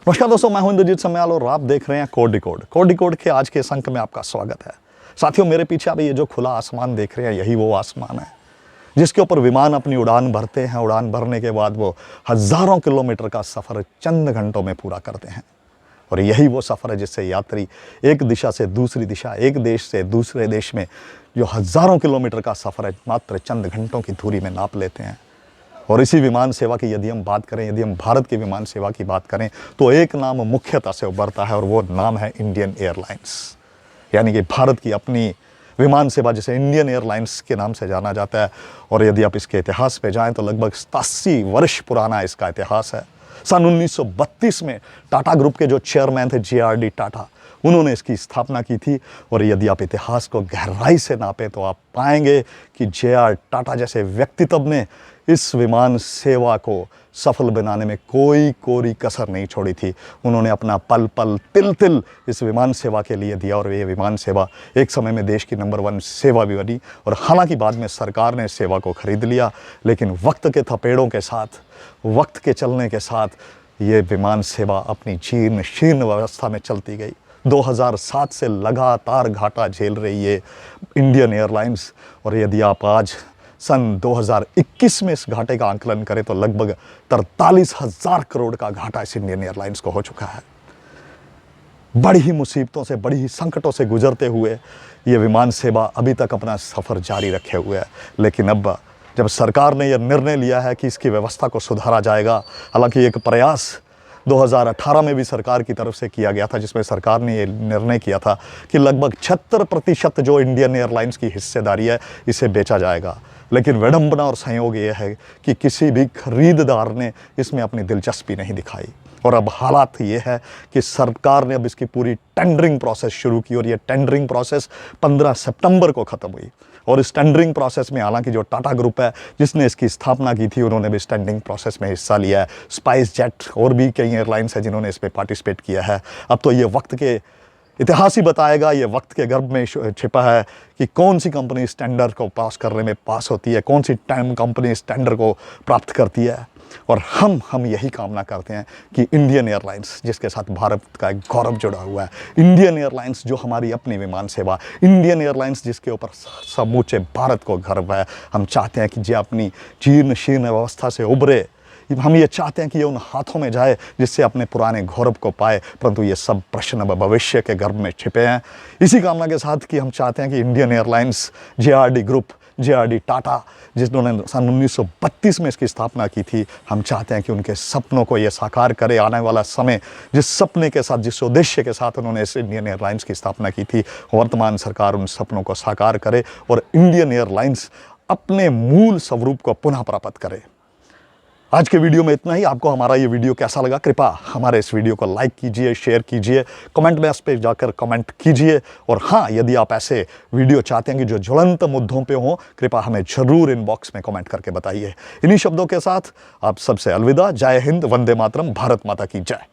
नमस्कार दोस्तों, मैं हूं इंद्रजीत सम्याल और आप देख रहे हैं कोड डिकोड। कोड डिकोड के आज के इस अंक में आपका स्वागत है। साथियों, मेरे पीछे आप ये जो खुला आसमान देख रहे हैं, यही वो आसमान है जिसके ऊपर विमान अपनी उड़ान भरते हैं। उड़ान भरने के बाद वो हज़ारों किलोमीटर का सफ़र चंद घंटों में पूरा करते हैं। और यही वो सफ़र है जिससे यात्री एक दिशा से दूसरी दिशा, एक देश से दूसरे देश में जो हज़ारों किलोमीटर का सफ़र है, मात्र चंद घंटों की दूरी में नाप लेते हैं। और इसी विमान सेवा की यदि हम बात करें, यदि हम भारत की विमान सेवा की बात करें, तो एक नाम मुख्यतः से उभरता है और वो नाम है इंडियन एयरलाइंस। यानी कि भारत की अपनी विमान सेवा जिसे इंडियन एयरलाइंस के नाम से जाना जाता है। और यदि आप इसके इतिहास पे जाएं तो लगभग 87 वर्ष पुराना इसका इतिहास है। सन 1932 में टाटा ग्रुप के जो चेयरमैन थे JRD टाटा, उन्होंने इसकी स्थापना की थी। और यदि आप इतिहास को गहराई से नापें तो आप पाएंगे कि JR टाटा जैसे व्यक्तित्व ने इस विमान सेवा को सफल बनाने में कोई कोरी कसर नहीं छोड़ी थी। उन्होंने अपना पल पल तिल तिल इस विमान सेवा के लिए दिया और ये विमान सेवा एक समय में देश की नंबर 1 सेवा भी बनी। और हालांकि बाद में सरकार ने इस सेवा को खरीद लिया, लेकिन वक्त के थपेड़ों के साथ, वक्त के चलने के साथ ये विमान सेवा अपनी जीर्ण शीर्ण व्यवस्था में चलती गई। 2007 से लगातार घाटा झेल रही है इंडियन एयरलाइंस। और यदि आप आज सन 2021 में इस घाटे का आंकलन करें तो लगभग 43,000 करोड़ का घाटा इस इंडियन एयरलाइंस को हो चुका है। बड़ी ही मुसीबतों से, बड़ी ही संकटों से गुजरते हुए ये विमान सेवा अभी तक अपना सफ़र जारी रखे हुए है। लेकिन अब जब सरकार ने यह निर्णय लिया है कि इसकी व्यवस्था को सुधारा जाएगा, हालांकि एक प्रयास 2018 में भी सरकार की तरफ से किया गया था, जिसमें सरकार ने ये निर्णय किया था कि लगभग 76% जो इंडियन एयरलाइंस की हिस्सेदारी है, इसे बेचा जाएगा। लेकिन विडंबना और संयोग ये है कि किसी भी खरीददार ने इसमें अपनी दिलचस्पी नहीं दिखाई। और अब हालात ये है कि सरकार ने अब इसकी पूरी टेंडरिंग प्रोसेस शुरू की और ये टेंडरिंग प्रोसेस 15 सितंबर को ख़त्म हुई। और इस टेंडरिंग प्रोसेस में हालांकि जो टाटा ग्रुप है जिसने इसकी स्थापना की थी, उन्होंने भी इस टेंडरिंग प्रोसेस में हिस्सा लिया है। स्पाइस जेट और भी कई एयरलाइंस हैं जिन्होंने इसमें पार्टिसिपेट किया है। अब तो ये वक्त के इतिहास ही बताएगा, ये वक्त के गर्भ में छिपा है कि कौन सी कंपनी इस टेंडर को पास करने में पास होती है, कौन सी कंपनी इस टेंडर को प्राप्त करती है। और हम यही कामना करते हैं कि इंडियन एयरलाइंस, जिसके साथ भारत का एक गौरव जुड़ा हुआ है, इंडियन एयरलाइंस जो हमारी अपनी विमान सेवा, इंडियन एयरलाइंस जिसके ऊपर समूचे भारत को गर्व है, हम चाहते हैं कि जो अपनी जीर्ण शीर्ण व्यवस्था से उभरे। हम ये चाहते हैं कि ये उन हाथों में जाए जिससे अपने पुराने गौरव को पाए। परंतु ये सब प्रश्न अब भविष्य के गर्भ में छिपे हैं। इसी कामना के साथ कि हम चाहते हैं कि Indian airlines, JRD group, JRD Tata, जिन्होंने सन 1932 में इसकी स्थापना की थी, हम चाहते हैं कि उनके सपनों को ये साकार करे। आने वाला समय जिस सपने के साथ, जिस उद्देश्य के साथ उन्होंने इस इंडियन एयरलाइंस की स्थापना की थी, वर्तमान सरकार उन सपनों को साकार करे और इंडियन एयरलाइंस अपने मूल स्वरूप को पुनः प्राप्त करे। आज के वीडियो में इतना ही। आपको हमारा ये वीडियो कैसा लगा, कृपया हमारे इस वीडियो को लाइक कीजिए, शेयर कीजिए, कमेंट में इस पर जाकर कमेंट कीजिए। और हाँ, यदि आप ऐसे वीडियो चाहते हैं कि जो ज्वलंत मुद्दों पे हों, कृपया हमें जरूर इनबॉक्स में कमेंट करके बताइए। इन्हीं शब्दों के साथ आप सबसे अलविदा। जय हिंद, वंदे मातरम, भारत माता की जय।